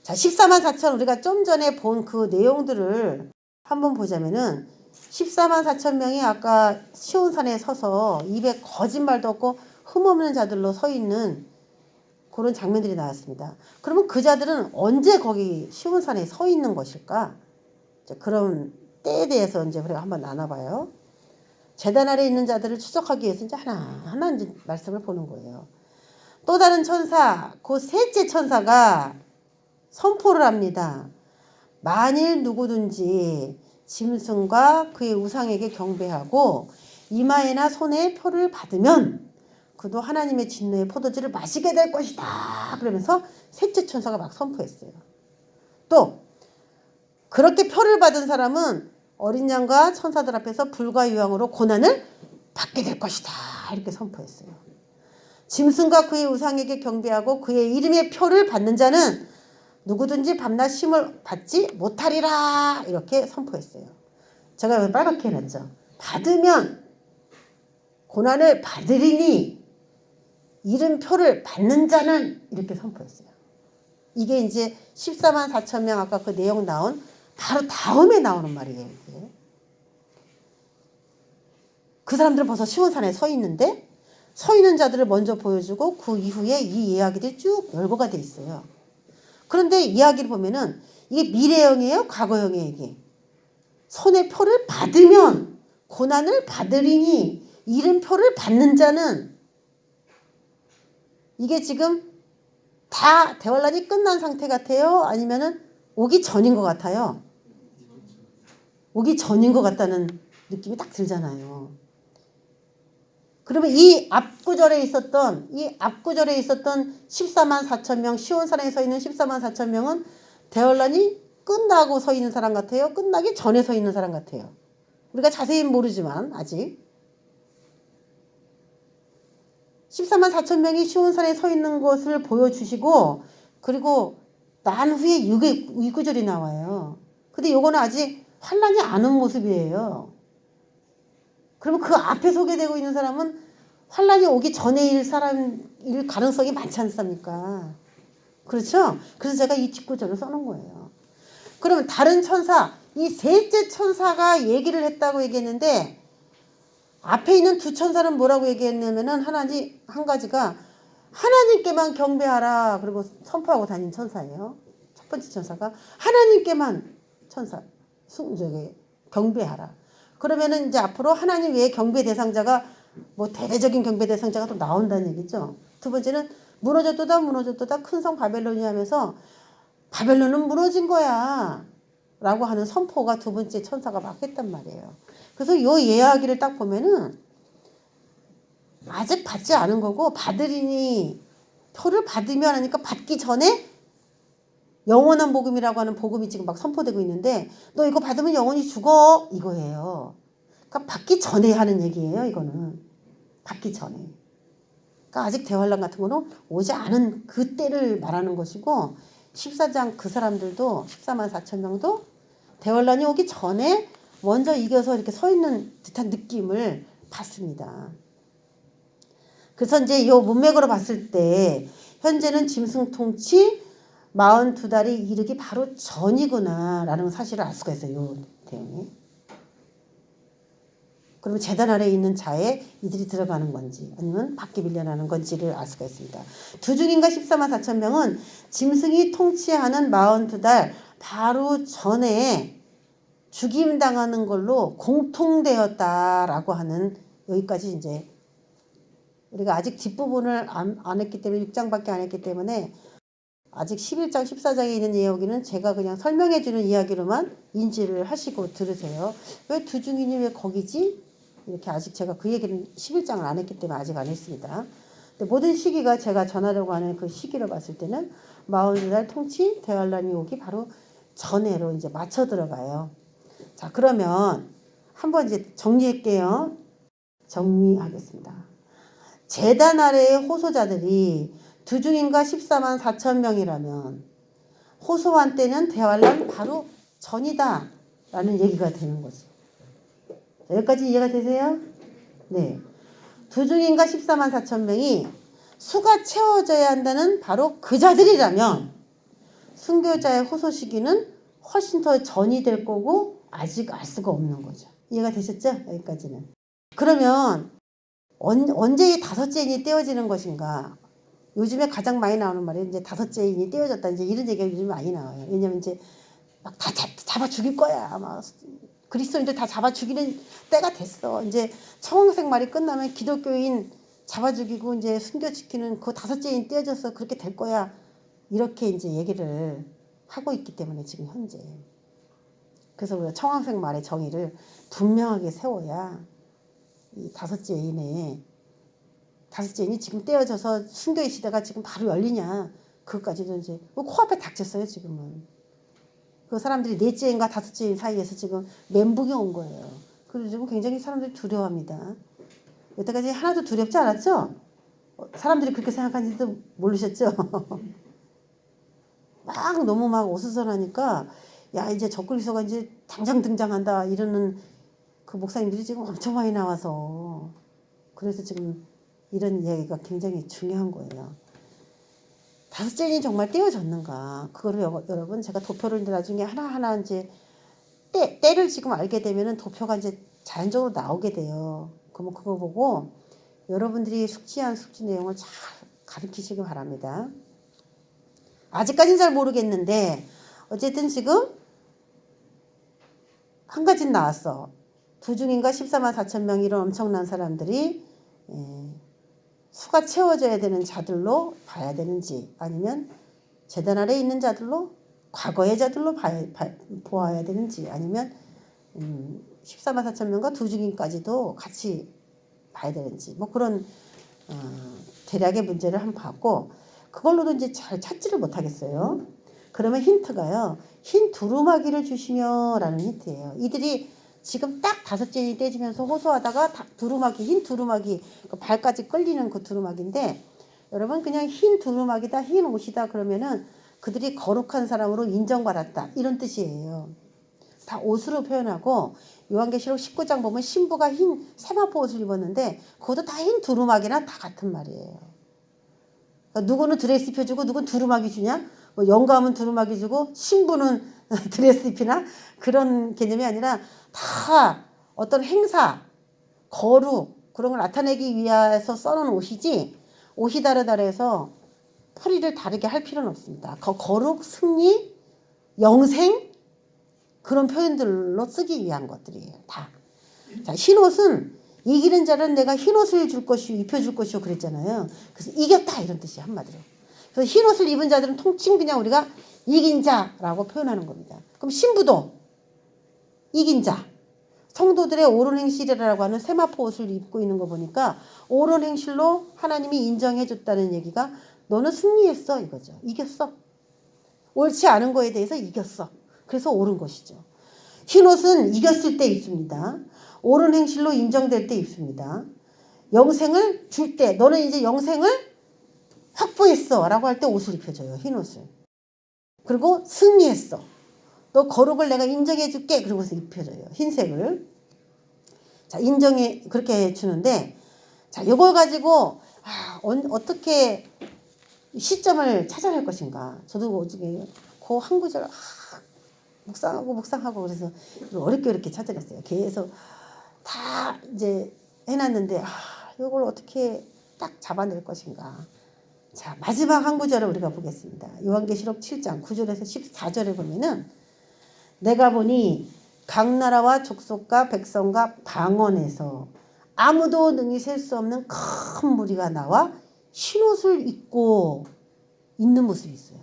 자, 14만 4천 우리가 좀 전에 본 그 내용들을 한번 보자면은, 14만 4천 명이 아까 시온산에 서서 입에 거짓말도 없고 흠없는 자들로 서 있는 그런 장면들이 나왔습니다. 그러면 그 자들은 언제 거기 시온산에 서 있는 것일까? 그런 때에 대해서 이제 우리가 한번 나눠봐요. 제단 아래에 있는 자들을 추적하기 위해서 이제 하나하나 이제 말씀을 보는 거예요. 또 다른 천사, 그 셋째 천사가 선포를 합니다. 만일 누구든지 짐승과 그의 우상에게 경배하고 이마에나 손에 표를 받으면 그도 하나님의 진노의 포도주를 마시게 될 것이다. 그러면서 셋째 천사가 막 선포했어요. 또 그렇게 표를 받은 사람은 어린 양과 천사들 앞에서 불과 유황으로 고난을 받게 될 것이다. 이렇게 선포했어요. 짐승과 그의 우상에게 경배하고 그의 이름의 표를 받는 자는 누구든지 밤낮 쉼을 받지 못하리라. 이렇게 선포했어요. 제가 여기 빨갛게 해놨죠. 받으면 고난을 받으리니 이름표를 받는 자는 이렇게 선포했어요. 이게 이제 14만 4천 명 아까 그 내용 나온 바로 다음에 나오는 말이에요. 이게. 그 사람들은 벌써 시온산에 서 있는데 서 있는 자들을 먼저 보여주고 그 이후에 이 이야기들이 쭉 열거가 돼 있어요. 그런데 이야기를 보면은 이게 미래형이에요? 과거형이에요? 이게. 손의 표를 받으면 고난을 받으리니 이름표를 받는 자는 이게 지금 다 대환란이 끝난 상태 같아요? 아니면은 오기 전인 것 같아요? 오기 전인 것 같다는 느낌이 딱 들잖아요. 그러면 이 앞구절에 있었던 14만 4천 명 시온산에 서 있는 14만 4천 명은 대환란이 끝나고 서 있는 사람 같아요? 끝나기 전에 서 있는 사람 같아요? 우리가 자세히는 모르지만 아직 14만 4천 명이 시온산에 서 있는 것을 보여주시고 그리고 난 후에 6구절이 나와요. 근데 요거는 아직 환란이 안 온 모습이에요. 그러면 그 앞에 소개되고 있는 사람은 환란이 오기 전에 일 가능성이 많지 않습니까? 그렇죠? 그래서 제가 이 뒷구절을 써놓은 거예요. 그러면 다른 천사, 이 셋째 천사가 얘기를 했다고 얘기했는데 앞에 있는 두 천사는 뭐라고 얘기했냐면은 한 가지가 하나님께만 경배하라 그리고 선포하고 다닌 천사예요. 첫 번째 천사가 하나님께만 경배하라. 그러면은 이제 앞으로 하나님 외에 경배 대상자가 뭐 대대적인 경배 대상자가 또 나온다는 얘기죠. 두 번째는 무너졌도다 큰 성 바벨론이 하면서 바벨론은 무너진 거야 라고 하는 선포가 두 번째 천사가 막 했단 말이에요. 그래서 이 이야기를 딱 보면은 아직 받지 않은 거고 받으리니 표를 받으면 하니까 받기 전에 영원한 복음이라고 하는 복음이 지금 막 선포되고 있는데 너 이거 받으면 영원히 죽어 이거예요. 그러니까 받기 전에 하는 얘기예요. 이거는 받기 전에. 그러니까 아직 대환란 같은 거는 오지 않은 그때를 말하는 것이고 14장 그 사람들도 14만 4천 명도 대환란이 오기 전에 먼저 이겨서 이렇게 서 있는 듯한 느낌을 받습니다. 그래서 이제 이 문맥으로 봤을 때 현재는 짐승 통치 42달이 이르기 바로 전이구나 라는 사실을 알 수가 있어요. 이 대응이. 그러면 재단 아래에 있는 자에 이들이 들어가는 건지 아니면 밖에 밀려나는 건지를 알 수가 있습니다. 두중인가 14만 4천 명은 짐승이 통치하는 42달 바로 전에 죽임당하는 걸로 공통되었다라고 하는 여기까지 이제 우리가 아직 뒷부분을 안 했기 때문에 6장밖에 안 했기 때문에 아직 11장 14장에 있는 이야기는 제가 그냥 설명해 주는 이야기로만 인지를 하시고 들으세요. 왜 두중인이 왜 거기지? 이렇게 아직 제가 그 얘기는 11장을 안 했기 때문에 아직 안 했습니다. 근데 모든 시기가 제가 전하려고 하는 그 시기를 봤을 때는 42달 통치 대환란이 오기 바로 전해로 이제 맞춰 들어가요. 자, 그러면 한번 이제 정리할게요. 정리하겠습니다. 재단 아래의 호소자들이 두중인가 14만 4천 명이라면 호소한 때는 대환란 바로 전이다 라는 얘기가 되는 거죠. 여기까지 이해가 되세요? 네. 두중인가 14만 4천 명이 수가 채워져야 한다는 바로 그 자들이라면 순교자의 호소 시기는 훨씬 더 전이 될 거고 아직 알 수가 없는 거죠. 이해가 되셨죠? 여기까지는. 그러면 언제 이 다섯째 인이 떼어지는 것인가? 요즘에 가장 많이 나오는 말이 이제 다섯째 인이 떼어졌다. 이제 이런 얘기가 요즘 많이 나와요. 왜냐면 이제 막 다 잡아 죽일 거야. 막 그리스도인들 다 잡아 죽이는 때가 됐어. 이제 청황색 말이 끝나면 기독교인 잡아 죽이고 이제 순교시키는 그 다섯째 인 떼어져서 그렇게 될 거야. 이렇게 이제 얘기를 하고 있기 때문에 지금 현재. 그래서 우리가 청황색 말의 정의를 분명하게 세워야 이 다섯째 인이 지금 떼어져서 순교의 시대가 지금 바로 열리냐. 그것까지도 이제 코앞에 닥쳤어요 지금은. 그 사람들이 넷째 인과 다섯째 인 사이에서 지금 멘붕이 온 거예요. 그래서 지금 굉장히 사람들이 두려워합니다. 여태까지 하나도 두렵지 않았죠? 사람들이 그렇게 생각하는지도 모르셨죠? 막 너무 막 어수선하니까 야 이제 적그리스도가 이제 당장 등장한다 이러는 그 목사님들이 지금 엄청 많이 나와서 그래서 지금 이런 이야기가 굉장히 중요한 거예요. 다섯째 인이 정말 떼어졌는가? 그거를 여러분 제가 도표를 나중에 하나하나 이제 때를 지금 알게 되면은 도표가 이제 자연적으로 나오게 돼요. 그러면 그거 보고 여러분들이 숙지한 숙지 내용을 잘 가르치시기 바랍니다. 아직까지는 잘 모르겠는데 어쨌든 지금 한 가지는 나왔어. 두중인가 14만 4천 명 이런 엄청난 사람들이 수가 채워져야 되는 자들로 봐야 되는지 아니면 제단 아래 있는 자들로 과거의 자들로 보아야 되는지 아니면 14만 4천 명과 두중인까지도 같이 봐야 되는지 뭐 그런 대략의 문제를 한번 봤고 그걸로도 이제 잘 찾지를 못하겠어요. 그러면 힌트가요. 흰 두루마기를 주시며 라는 힌트예요. 이들이 지금 딱 다섯째 인이 떼지면서 호소하다가 두루마기, 흰 두루마기, 그 발까지 끌리는 그 두루마기인데 여러분 그냥 흰 두루마기다, 흰 옷이다 그러면은 그들이 거룩한 사람으로 인정받았다 이런 뜻이에요. 다 옷으로 표현하고 요한계시록 19장 보면 신부가 흰 세마포 옷을 입었는데 그것도 다 흰 두루마기나 다 같은 말이에요. 그러니까 누구는 드레스 입혀주고 누구는 두루마기 주냐? 뭐 영감은 두루마기 주고 신부는 드레스 입히나? 그런 개념이 아니라 다 어떤 행사, 거룩 그런 걸 나타내기 위해서 써놓은 옷이지 옷이 다르다 해서 풀이를 다르게 할 필요는 없습니다. 거룩, 승리, 영생 그런 표현들로 쓰기 위한 것들이에요. 다. 자, 흰옷은 이기는 자는 내가 흰옷을 줄 것이요 입혀줄 것이요 그랬잖아요. 그래서 이겼다 이런 뜻이에요. 한마디로. 그래서 흰옷을 입은 자들은 통칭 그냥 우리가 이긴 자라고 표현하는 겁니다. 그럼 신부도 이긴 자. 성도들의 옳은 행실이라고 하는 세마포 옷을 입고 있는 거 보니까 옳은 행실로 하나님이 인정해 줬다는 얘기가 너는 승리했어 이거죠. 이겼어. 옳지 않은 거에 대해서 이겼어. 그래서 옳은 것이죠. 흰옷은 이겼을 때 입습니다. 옳은 행실로 인정될 때 입습니다. 영생을 줄 때 너는 이제 영생을 확보했어 라고 할 때 옷을 입혀줘요. 흰옷을. 그리고 승리했어. 너 거룩을 내가 인정해 줄게. 그러고서 입혀줘요. 흰색을. 자, 인정해 그렇게 주는데 자, 이걸 가지고 어떻게 시점을 찾아낼 것인가. 저도 어저께 그 한 구절 묵상하고 그래서 어렵게 찾아냈어요. 계속 다 이제 해놨는데 이걸 어떻게 딱 잡아낼 것인가. 자, 마지막 한 구절을 우리가 보겠습니다. 요한계시록 7장 9절에서 14절에 보면은 내가 보니 각 나라와 족속과 백성과 방언에서 아무도 능히 셀 수 없는 큰 무리가 나와 흰옷을 입고 있는 모습이 있어요.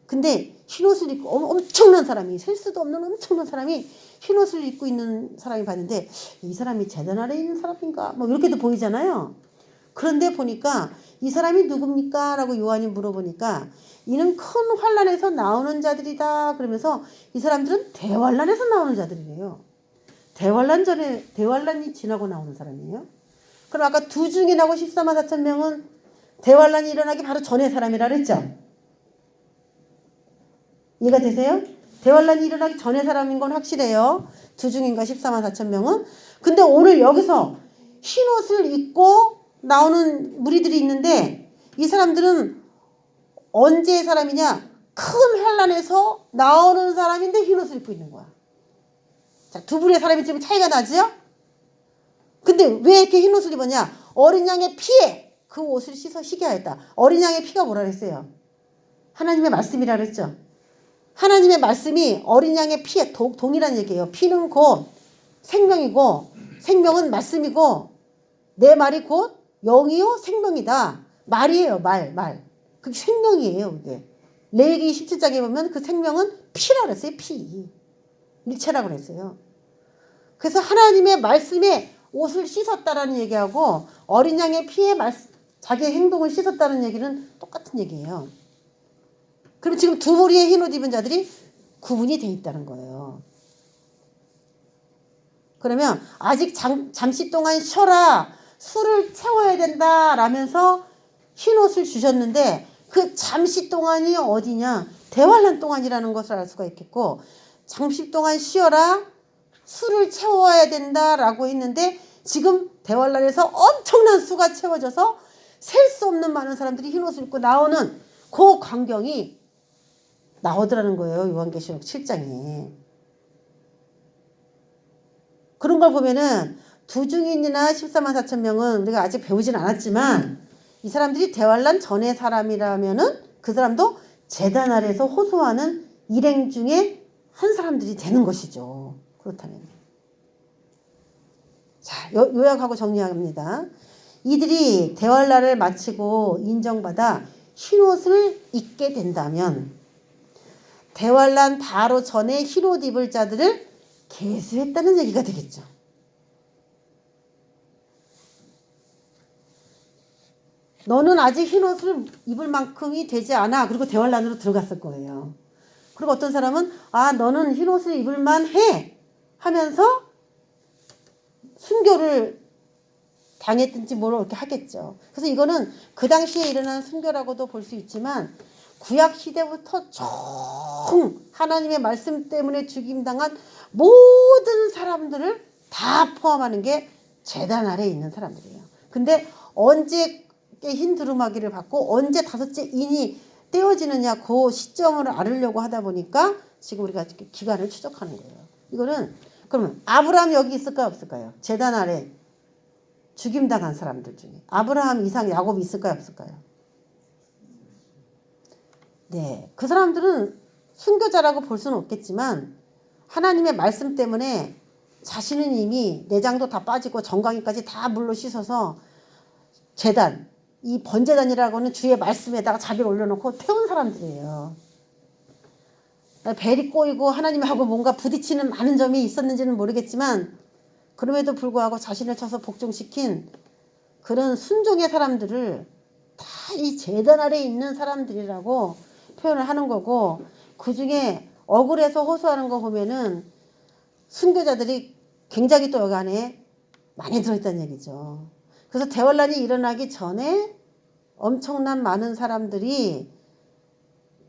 근데 흰옷을 입고 엄청난 사람이 셀 수도 없는 엄청난 사람이 흰옷을 입고 있는 사람이 봤는데 이 사람이 제단 아래 있는 사람인가 뭐 이렇게도 보이잖아요. 그런데 보니까 이 사람이 누굽니까? 라고 요한이 물어보니까 이는 큰 환란에서 나오는 자들이다. 그러면서 이 사람들은 대환란에서 나오는 자들이래요. 대환란이 지나고 나오는 사람이에요. 그럼 아까 두중인하고 14만 4천 명은 대환란이 일어나기 바로 전의 사람이라 그랬죠? 이해가 되세요? 대환란이 일어나기 전의 사람인 건 확실해요. 두중인과 14만 4천 명은. 근데 오늘 여기서 흰옷을 입고 나오는 무리들이 있는데 이 사람들은 언제의 사람이냐? 큰 환란에서 나오는 사람인데 흰옷을 입고 있는 거야. 자, 두 분의 사람이 지금 차이가 나죠? 근데 왜 이렇게 흰옷을 입었냐? 어린 양의 피에 그 옷을 씻어 희게 하였다. 어린 양의 피가 뭐라 그랬어요? 하나님의 말씀이라 그랬죠? 하나님의 말씀이 어린 양의 피에 동일한 얘기예요. 피는 곧 생명이고 생명은 말씀이고 내 말이 곧 영이요 생명이다. 말이에요. 말. 그게 생명이에요. 그게. 레위기 17장에 보면 그 생명은 피라 그랬어요. 피. 일체라고 그랬어요. 그래서 하나님의 말씀에 옷을 씻었다라는 얘기하고 어린 양의 피에 자기의 행동을 씻었다는 얘기는 똑같은 얘기예요. 그럼 지금 두 무리의 흰옷 입은 자들이 구분이 돼 있다는 거예요. 그러면 아직 잠시 동안 쉬어라. 술을 채워야 된다 라면서 흰옷을 주셨는데 그 잠시 동안이 어디냐? 대환란 동안이라는 것을 알 수가 있겠고, 잠시 동안 쉬어라. 술을 채워야 된다라고 했는데 지금 대환란에서 엄청난 수가 채워져서 셀 수 없는 많은 사람들이 흰옷을 입고 나오는 그 광경이 나오더라는 거예요. 요한계시록 7장에. 그런 걸 보면은 두중인이나 14만 4천 명은 우리가 아직 배우진 않았지만 이 사람들이 대환란 전의 사람이라면은 그 사람도 제단 아래에서 호소하는 일행 중에 한 사람들이 되는 것이죠. 그렇다면. 자, 요약하고 정리합니다. 이들이 대환란을 마치고 인정받아 흰옷을 입게 된다면 대환란 바로 전에 흰옷 입을 자들을 계수했다는 얘기가 되겠죠. 너는 아직 흰옷을 입을 만큼이 되지 않아. 그리고 대환란으로 들어갔을 거예요. 그리고 어떤 사람은 너는 흰옷을 입을 만해 하면서 순교를 당했든지 뭐로 이렇게 하겠죠. 그래서 이거는 그 당시에 일어난 순교라고도 볼 수 있지만 구약 시대부터 쭉 하나님의 말씀 때문에 죽임당한 모든 사람들을 다 포함하는 게 제단 아래에 있는 사람들이에요. 근데 언제 흰 두루마기를 받고 언제 다섯째 인이 떼어지느냐 그 시점을 알으려고 하다 보니까 지금 우리가 기간을 추적하는 거예요. 이거는 그러면 아브라함 여기 있을까요 없을까요? 제단 아래 죽임당한 사람들 중에 아브라함, 이삭, 야곱 있을까요 없을까요? 네, 그 사람들은 순교자라고 볼 수는 없겠지만 하나님의 말씀 때문에 자신은 이미 내장도 다 빠지고 정강이까지 다 물로 씻어서 제단, 이 번제단이라고는 주의 말씀에다가 자비를 올려놓고 태운 사람들이에요. 벨이 꼬이고 하나님하고 뭔가 부딪히는 많은 점이 있었는지는 모르겠지만 그럼에도 불구하고 자신을 쳐서 복종시킨 그런 순종의 사람들을 다 이 제단 아래에 있는 사람들이라고 표현을 하는 거고, 그 중에 억울해서 호소하는 거 보면은 순교자들이 굉장히 또 여기 안에 많이 들어있다는 얘기죠. 그래서 대환란이 일어나기 전에 엄청난 많은 사람들이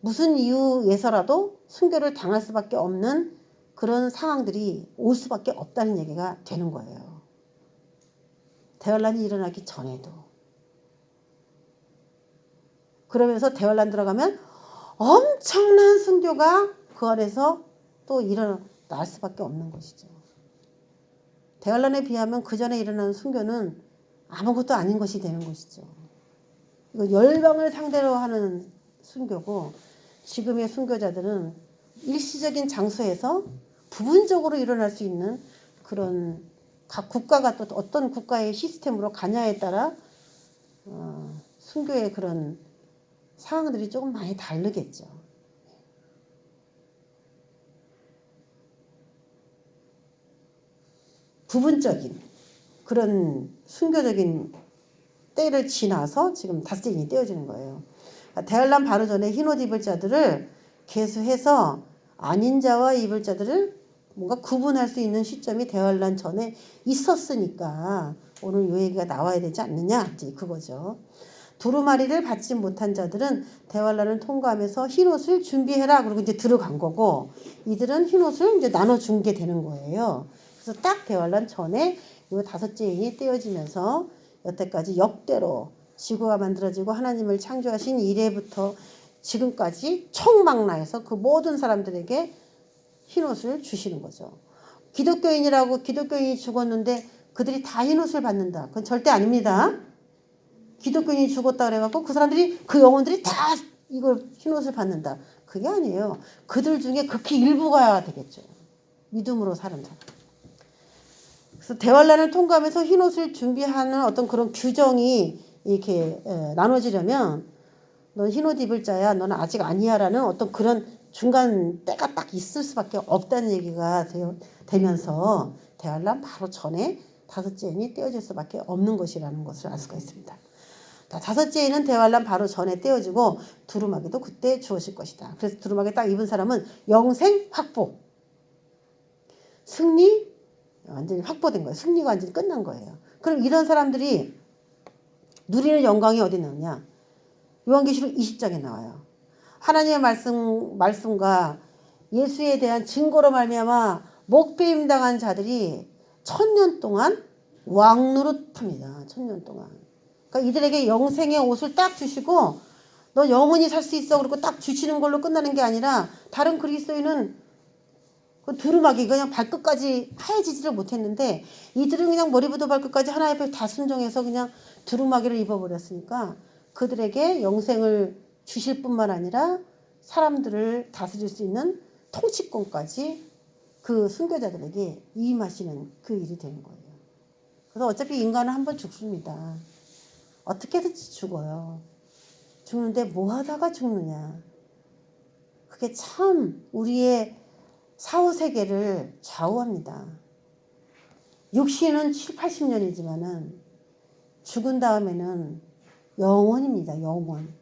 무슨 이유에서라도 순교를 당할 수밖에 없는 그런 상황들이 올 수밖에 없다는 얘기가 되는 거예요. 대환란이 일어나기 전에도. 그러면서 대환란 들어가면 엄청난 순교가 그 안에서 또 일어날 수밖에 없는 것이죠. 대환란에 비하면 그 전에 일어난 순교는 아무것도 아닌 것이 되는 것이죠. 이거 열방을 상대로 하는 순교고, 지금의 순교자들은 일시적인 장소에서 부분적으로 일어날 수 있는 그런 각 국가가 또 어떤 국가의 시스템으로 가냐에 따라 순교의 그런 상황들이 조금 많이 다르겠죠. 부분적인 그런 순교적인 때를 지나서 지금 다섯째 인이 떼어지는 거예요. 대환란 바로 전에 흰옷 입을 자들을 계수해서 아닌 자와 입을 자들을 뭔가 구분할 수 있는 시점이 대환란 전에 있었으니까 오늘 이 얘기가 나와야 되지 않느냐, 이제 그거죠. 두루마리를 받지 못한 자들은 대환란을 통과하면서 흰옷을 준비해라. 그리고 이제 들어간 거고, 이들은 흰옷을 이제 나눠준 게 되는 거예요. 그래서 딱 대환란 전에 이 다섯째 인이 떼어지면서 여태까지 역대로 지구가 만들어지고 하나님을 창조하신 이래부터 지금까지 총망라해서 그 모든 사람들에게 흰옷을 주시는 거죠. 기독교인이 죽었는데 그들이 다 흰옷을 받는다. 그건 절대 아닙니다. 기독교인이 죽었다 그래갖고 그 사람들이, 그 영혼들이 다 이걸 흰옷을 받는다. 그게 아니에요. 그들 중에 극히 일부가 되겠죠. 믿음으로 사는 사람. 그래서 대환란을 통과하면서 흰옷을 준비하는 어떤 그런 규정이 이렇게 나눠지려면 넌 흰옷 입을 자야, 너는 아직 아니야 라는 어떤 그런 중간 때가 딱 있을 수밖에 없다는 얘기가 되면서 대환란 바로 전에 다섯째 인이 떼어질 수밖에 없는 것이라는 것을 알 수가 있습니다. 다섯째에는 대환란 바로 전에 떼어지고 두루마기도 그때 주어질 것이다. 그래서 두루마기 딱 입은 사람은 영생 확보. 승리 완전히 확보된 거예요. 승리가 완전히 끝난 거예요. 그럼 이런 사람들이 누리는 영광이 어디 나오냐? 요한계시록 20장에 나와요. 하나님의 말씀과 예수에 대한 증거로 말미암아 목배임 당한 자들이 1000년 동안 왕노릇합니다. 1000년 동안. 그러니까 이들에게 영생의 옷을 딱 주시고 너 영원히 살 수 있어 그러고 딱 주시는 걸로 끝나는 게 아니라 다른 그리스도인은 그 두루마기 그냥 발끝까지 하얘지지를 못했는데 이들은 그냥 머리부터 발끝까지 하나님 앞에 다 순종해서 그냥 두루마기를 입어버렸으니까 그들에게 영생을 주실 뿐만 아니라 사람들을 다스릴 수 있는 통치권까지 그 순교자들에게 임하시는 그 일이 되는 거예요. 그래서 어차피 인간은 한 번 죽습니다. 어떻게든지 죽어요. 죽는데 뭐 하다가 죽느냐. 그게 참 우리의 사후세계를 좌우합니다. 육신은 7, 80년이지만은 죽은 다음에는 영원입니다. 영원.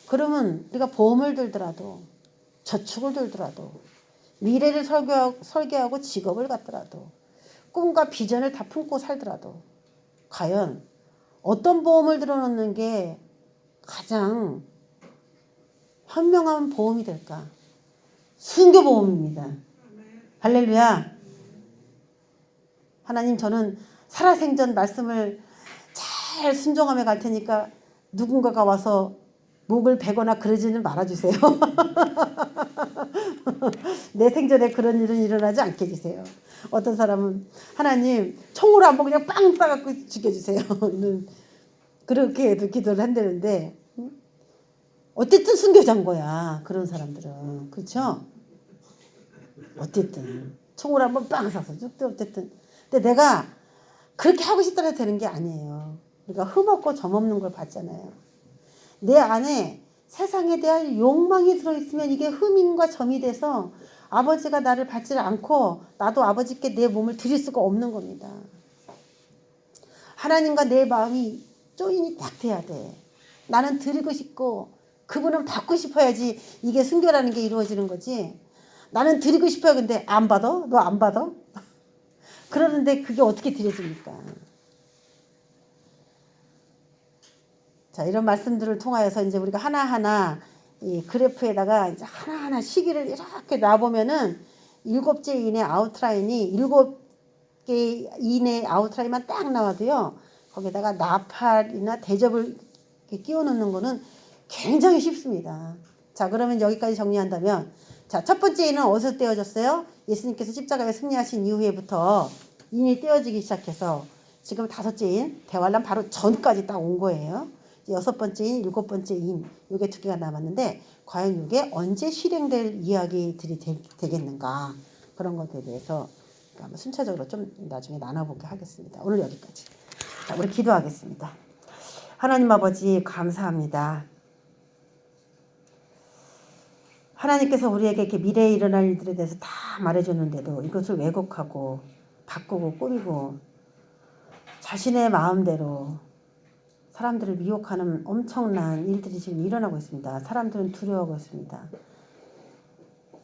그러면 우리가 보험을 들더라도 저축을 들더라도 미래를 설계하고 직업을 갖더라도 꿈과 비전을 다 품고 살더라도 과연 어떤 보험을 들어놓는 게 가장 현명한 보험이 될까? 순교보험입니다. 할렐루야. 하나님 저는 살아생전 말씀을 잘 순종하며 갈 테니까 누군가가 와서 목을 베거나 그러지는 말아주세요. 내 생전에 그런 일은 일어나지 않게 해주세요. 어떤 사람은 하나님 총으로 한번 그냥 빵 쏴갖고 죽여주세요. 그렇게 해도 기도를 한다는데 어쨌든 순교자인 거야. 그런 사람들은. 그렇죠? 어쨌든 총으로 한번 빵 쏴서 죽든 어쨌든. 근데 내가 그렇게 하고 싶다고 되는 게 아니에요. 우리가 흠없고 점없는 걸 봤잖아요. 내 안에 세상에 대한 욕망이 들어있으면 이게 흠인과 점이 돼서 아버지가 나를 받지 않고 나도 아버지께 내 몸을 드릴 수가 없는 겁니다. 하나님과 내 마음이 조인이 딱 돼야 돼. 나는 드리고 싶고 그분은 받고 싶어야지 이게 순교라는 게 이루어지는 거지. 나는 드리고 싶어요. 근데 안 받아? 너 안 받아? 그러는데 그게 어떻게 드려집니까? 자, 이런 말씀들을 통하여서 이제 우리가 하나하나 이 그래프에다가 이제 하나하나 시기를 이렇게 놔보면은 7개 인의 아웃라인이 7개 인의 아웃라인만 딱 나와도요. 거기다가 나팔이나 대접을 끼워 넣는 거는 굉장히 쉽습니다. 자, 그러면 여기까지 정리한다면 자, 첫 번째 인은 어디서 떼어졌어요? 예수님께서 십자가에 승리하신 이후에부터 인이 떼어지기 시작해서 지금 5째 인 대환란 바로 전까지 딱 온 거예요. 6번째 인, 7번째 인 요게 2개가 남았는데 과연 이게 언제 실행될 이야기들이 되겠는가 그런 것에 대해서 한번 순차적으로 좀 나중에 나눠보게 하겠습니다. 오늘 여기까지. 자, 우리 기도하겠습니다. 하나님 아버지 감사합니다. 하나님께서 우리에게 이렇게 미래에 일어날 일들에 대해서 다 말해줬는데도 이것을 왜곡하고 바꾸고 꾸미고 자신의 마음대로 사람들을 미혹하는 엄청난 일들이 지금 일어나고 있습니다. 사람들은 두려워하고 있습니다.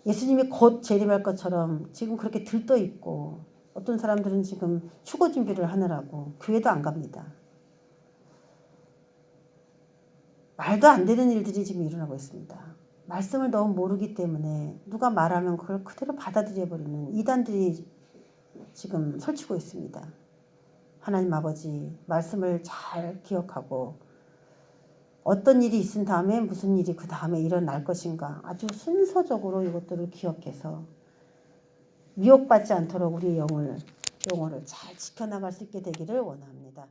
예수님이 곧 재림할 것처럼 지금 그렇게 들떠 있고 어떤 사람들은 지금 추고 준비를 하느라고 교회도 안 갑니다. 말도 안 되는 일들이 지금 일어나고 있습니다. 말씀을 너무 모르기 때문에 누가 말하면 그걸 그대로 받아들여 버리는 이단들이 지금 설치고 있습니다. 하나님 아버지 말씀을 잘 기억하고 어떤 일이 있은 다음에 무슨 일이 그 다음에 일어날 것인가 아주 순서적으로 이것들을 기억해서 미혹받지 않도록 우리의 영혼을 잘 지켜나갈 수 있게 되기를 원합니다.